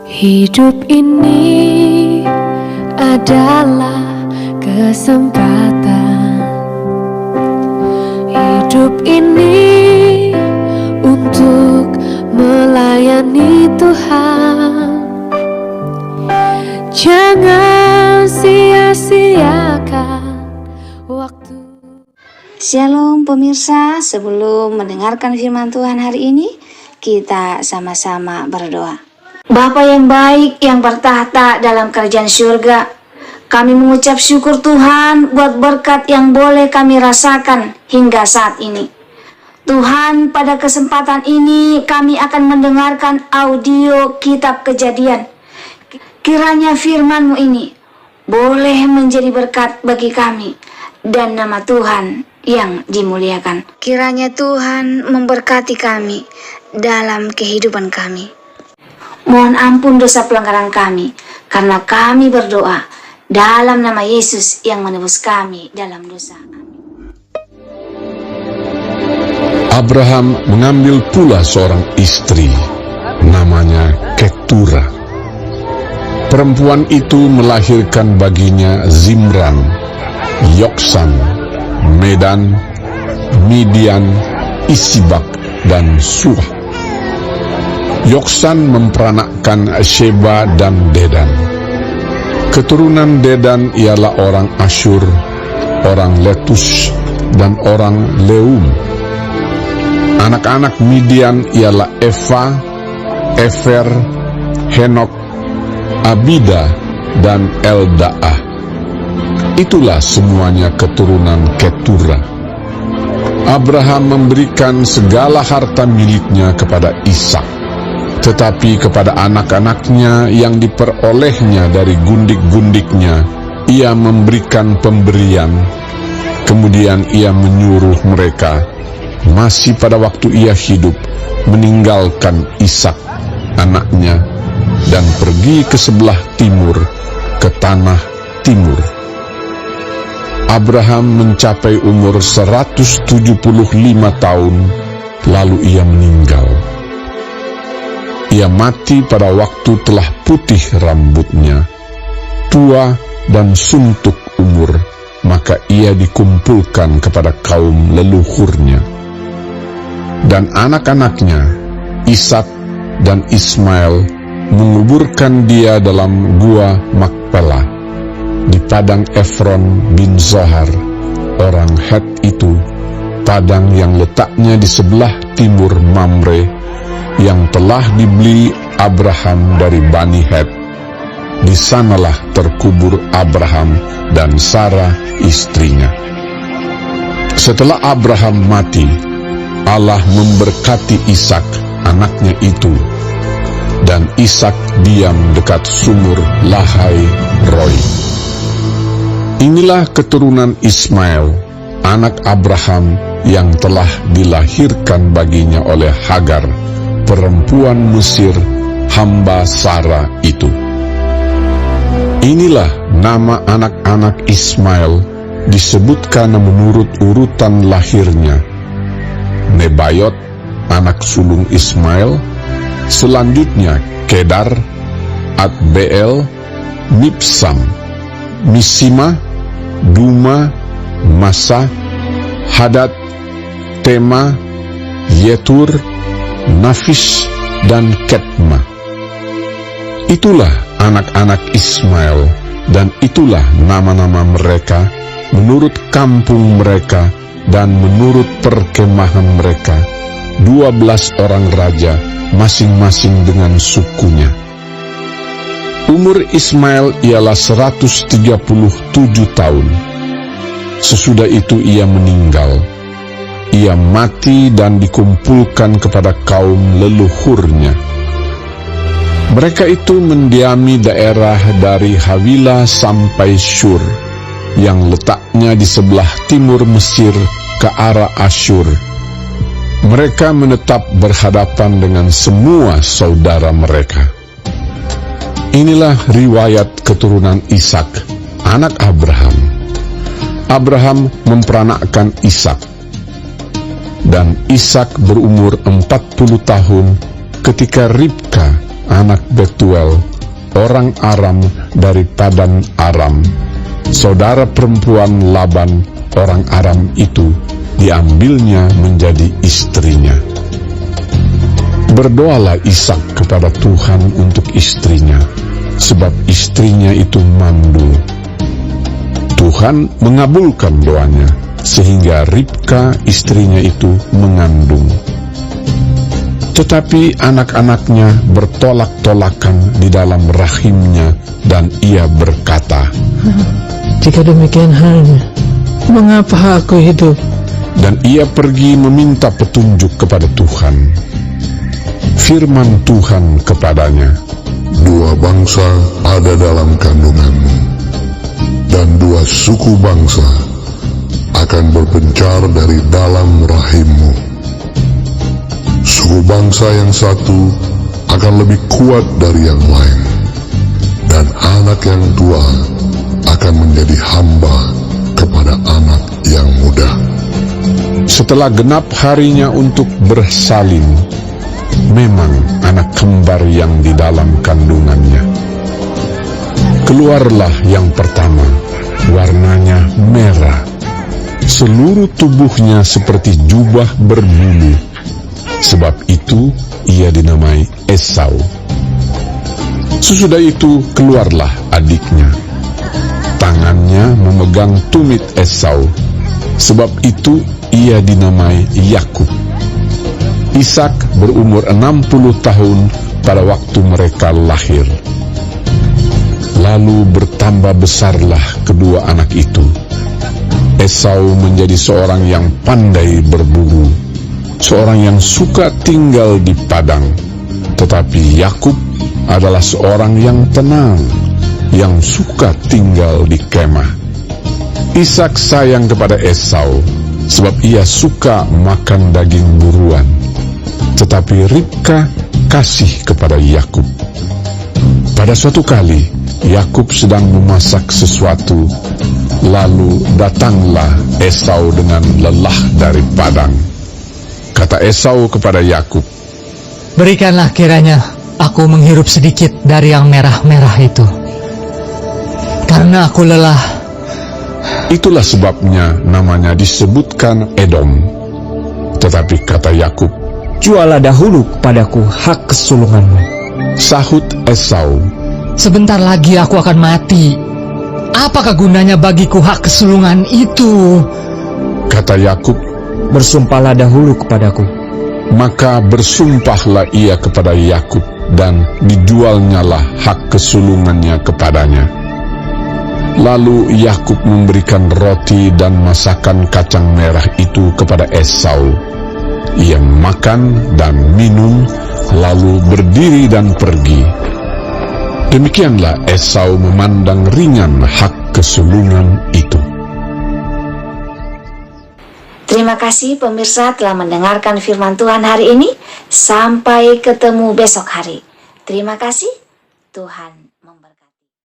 Hidup ini adalah kesempatan. Hidup ini untuk melayani Tuhan. Jangan sia-siakan waktu. Shalom pemirsa, sebelum mendengarkan firman Tuhan hari ini, kita sama-sama berdoa. Bapa yang baik yang bertahta dalam kerajaan surga, kami mengucap syukur Tuhan buat berkat yang boleh kami rasakan hingga saat ini. Tuhan, pada kesempatan ini kami akan mendengarkan audio kitab Kejadian. Kiranya firman-Mu ini boleh menjadi berkat bagi kami dan nama Tuhan yang dimuliakan. Kiranya Tuhan memberkati kami dalam kehidupan kami. Mohon ampun dosa pelanggaran kami, karena kami berdoa dalam nama Yesus yang menebus kami dalam dosa. Abraham mengambil pula seorang istri, namanya Ketura. Perempuan itu melahirkan baginya Zimran, Yoksan, Medan, Midian, Isibak, dan Suah. Yoksan memperanakkan Sheba dan Dedan. Keturunan Dedan ialah orang Asyur, orang Letus, dan orang Leum. Anak-anak Midian ialah Eva, Efer, Henok, Abida, dan Eldaah. Itulah semuanya keturunan Ketura. Abraham memberikan segala harta miliknya kepada Ishak, tetapi kepada anak-anaknya yang diperolehnya dari gundik-gundiknya, ia memberikan pemberian. Kemudian ia menyuruh mereka, masih pada waktu ia hidup, meninggalkan Ishak, anaknya, dan pergi ke sebelah timur, ke tanah timur. Abraham mencapai umur 175 tahun, lalu ia meninggal. Ia mati pada waktu telah putih rambutnya, tua dan suntuk umur, maka ia dikumpulkan kepada kaum leluhurnya. Dan anak-anaknya, Ishak dan Ismail, menguburkan dia dalam gua Makpelah, di padang Efron bin Zohar, orang Het itu, padang yang letaknya di sebelah timur Mamre, yang telah dibeli Abraham dari Bani Het. Di sanalah terkubur Abraham dan Sarah istrinya. Setelah Abraham mati, Allah memberkati Ishak, anaknya itu, dan Ishak diam dekat sumur Lahai Roi. Inilah keturunan Ismail, anak Abraham yang telah dilahirkan baginya oleh Hagar, perempuan Mesir, hamba Sarah itu. Inilah nama anak-anak Ismail disebutkan menurut urutan lahirnya. Nebayot, anak sulung Ismail, selanjutnya Kedar, Adbeel, Mibsam, Misima, Duma, Masa, Hadad, Tema, Yetur, Nafis, dan Ketma. Itulah anak-anak Ismail, dan itulah nama-nama mereka menurut kampung mereka dan menurut perkemahan mereka, 12 orang raja, masing-masing dengan sukunya. Umur Ismail ialah 137 tahun. Sesudah itu ia meninggal. Ia mati dan dikumpulkan kepada kaum leluhurnya. Mereka itu mendiami daerah dari Hawilah sampai Syur, yang letaknya di sebelah timur Mesir ke arah Asyur. Mereka menetap berhadapan dengan semua saudara mereka. Inilah riwayat keturunan Ishak, anak Abraham. Abraham memperanakkan Ishak, dan Ishak berumur 40 tahun ketika Ribka, anak Betuel, orang Aram dari Padan Aram. Saudara perempuan Laban, orang Aram itu, diambilnya menjadi istrinya. Berdoalah Ishak kepada Tuhan untuk istrinya, sebab istrinya itu mandul. Tuhan mengabulkan doanya, sehingga Ribka istrinya itu mengandung. Tetapi anak-anaknya bertolak-tolakan di dalam rahimnya, dan ia berkata, "Jika demikian halnya, mengapa aku hidup?" Dan ia pergi meminta petunjuk kepada Tuhan. Firman Tuhan kepadanya, "Dua bangsa ada dalam kandunganmu, dan dua suku bangsa akan berpencar dari dalam rahimmu. Suku bangsa yang satu akan lebih kuat dari yang lain, dan anak yang tua akan menjadi hamba kepada anak yang muda." Setelah genap harinya untuk bersalin, memang anak kembar yang di dalam kandungannya. Keluarlah yang pertama, warnanya merah, seluruh tubuhnya seperti jubah berbulu. Sebab itu ia dinamai Esau. Sesudah itu keluarlah adiknya, tangannya memegang tumit Esau. Sebab itu ia dinamai Yakub. Ishak berumur 60 tahun pada waktu mereka lahir. Lalu bertambah besarlah kedua anak itu. Esau menjadi seorang yang pandai berburu, seorang yang suka tinggal di padang. Tetapi Yakub adalah seorang yang tenang, yang suka tinggal di kemah. Ishak sayang kepada Esau, sebab ia suka makan daging buruan. Tetapi Ribka kasih kepada Yakub. Pada suatu kali, Yakub sedang memasak sesuatu, lalu datanglah Esau dengan lelah dari padang. Kata Esau kepada Yakub, "Berikanlah kiranya aku menghirup sedikit dari yang merah-merah itu, karena aku lelah." Itulah sebabnya namanya disebutkan Edom. Tetapi kata Yakub, "Jualah dahulu kepadaku hak kesulunganmu." Sahut Esau, "Sebentar lagi aku akan mati. Apakah gunanya bagiku hak kesulungan itu?" Kata Yakub, "Bersumpahlah dahulu kepadaku." maka bersumpahlah ia kepada Yakub, dan dijualnyalah hak kesulungannya kepadanya. Lalu Yakub memberikan roti dan masakan kacang merah itu kepada Esau. Ia makan dan minum, lalu berdiri dan pergi. Demikianlah Esau memandang ringan hak kesulungan itu. Terima kasih pemirsa telah mendengarkan firman Tuhan hari ini. Sampai ketemu besok hari. Terima kasih, Tuhan